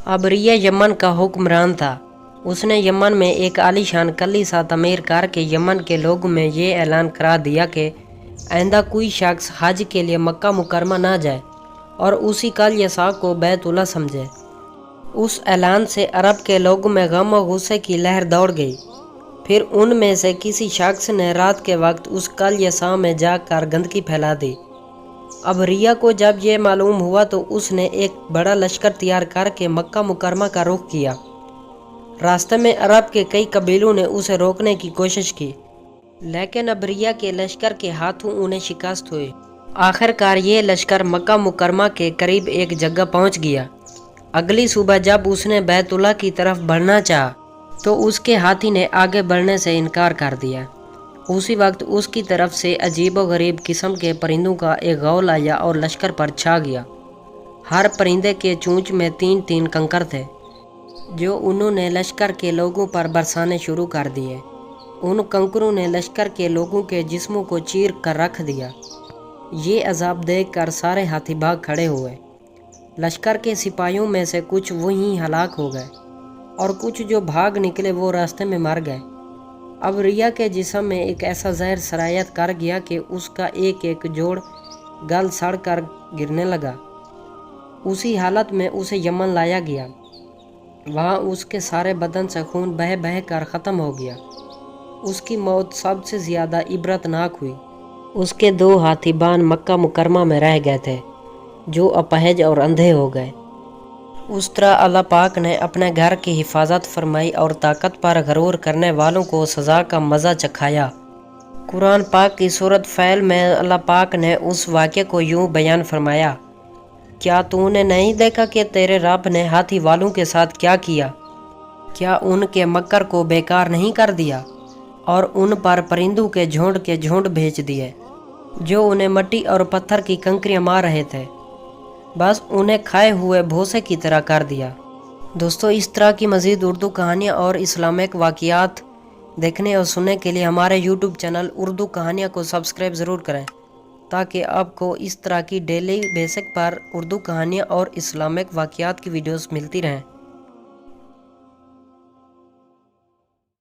अब रिया यमन का हुक्मरान था। उसने यमन में एक आलीशान कलीसा तमीर करके यमन के लोगों में ये ऐलान करा दिया कि आइंदा कोई शख्स हज के लिए मक्का मुकरमा ना जाए और उसी कलीसा को बैतुल्ला समझे। उस ऐलान से अरब के लोगों में गम और गुस्से की लहर दौड़ गई। फिर उनमें से किसी शख्स ने रात के वक्त उस कलीसा में जाकर गंदगी फैला दी। अब रिया को जब ये मालूम हुआ तो उसने एक बड़ा लश्कर तैयार करके मक्का मुकरमा का रुख किया। रास्ते में अरब के कई कबीलों ने उसे रोकने की कोशिश की, लेकिन अब रिया के लश्कर के हाथों उन्हें शिकस्त हुई। आखिरकार ये लश्कर मक्का मुकरमा के करीब एक जगह पहुंच गया। अगली सुबह जब उसने बैतुल्ला की तरफ बढ़ना चाहा तो उसके हाथी ने आगे बढ़ने से इनकार कर दिया। उसी वक्त उसकी तरफ से अजीब गरीब किस्म के परिंदों का एक गौल आया और लश्कर पर छा गया। हर परिंदे के चोंच में 3-3 कंकर थे, जो उन्होंने लश्कर के लोगों पर बरसाने शुरू कर दिए। उन कंकरों ने लश्कर के लोगों के जिस्मों को चीर कर रख दिया। ये अजाब देखकर सारे हाथी भाग खड़े हुए। लश्कर के सिपाहियों में से कुछ वहीं हलाक हो गए और कुछ जो भाग निकले वो रास्ते में मर गए। अब रिया के जिस्म में एक ऐसा जहर सरायत कर गया कि उसका एक एक जोड़ गल सड़ कर गिरने लगा। उसी हालत में उसे यमन लाया गया। वहाँ उसके सारे बदन से खून बह बह कर ख़त्म हो गया। उसकी मौत सबसे ज़्यादा इबरतनाक हुई। उसके 2 हाथीबान मक्का मुकरमा में रह गए थे, जो अपाहिज और अंधे हो गए। उस तरह अल्लाह पाक ने अपने घर की हिफाजत फरमाई और ताकत पर गरूर करने वालों को सज़ा का मज़ा चखाया। कुरान पाक की सूरत फैल में अल्लाह पाक ने उस वाक़े को यूँ बयान फरमाया, क्या तूने नहीं देखा कि तेरे रब ने हाथी वालों के साथ क्या किया? क्या उनके मक्कर को बेकार नहीं कर दिया और उन पर परिंदों के झुंड भेज दिए, जो उन्हें मिट्टी और पत्थर की कंकरियां मार रहे थे। बस उन्हें खाए हुए भूसे की तरह कर दिया। दोस्तों, इस तरह की मज़ीद उर्दू कहानियाँ और इस्लामिक वाक़ियात देखने और सुनने के लिए हमारे यूट्यूब चैनल उर्दू कहानियाँ को सब्सक्राइब ज़रूर करें, ताकि आपको इस तरह की डेली बेसिक पर उर्दू कहानियाँ और इस्लामिक वाक़ियात की वीडियोस मिलती रहें।